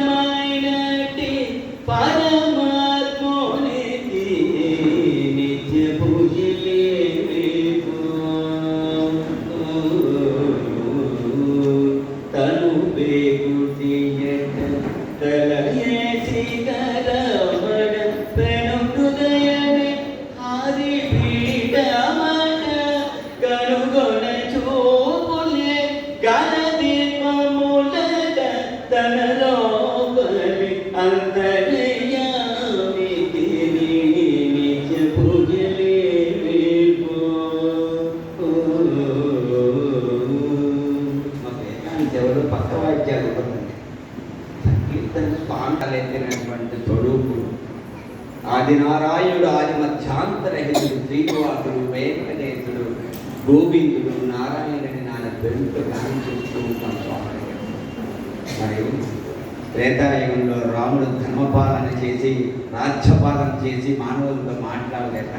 ప్రత్యక్షమైనట్టి పరమాత్మునికి నిత్య పూజలే తను బేగుటియట తలయేసి కరమడ ప్రణు హృదయమే ఆది పీఠమట కనుగొన చూపులే గణదీపములట తన లోపలి అంతర్యామికి నిత్య పూజలే ఎవరు పక్క వాద్యాలు ఇవ్వకండి. సంకీర్తన స్వాంతలెత్తినటువంటి స్వరూపుడు ఆదినారాయణుడు, ఆది మధ్యాంతరహితుడు, శ్రీనివాసుడు, వెంకటేశుడు, గోవిందుడు, నారాయణుని నాన్న పేరుతో గానం చేస్తూ ఉంటాం స్వామి. మరియు త్రేతాయుగంలో రాముడు ధర్మపాలన చేసి రాజ్యపాలన చేసి మానవులతో మాట్లాడలేక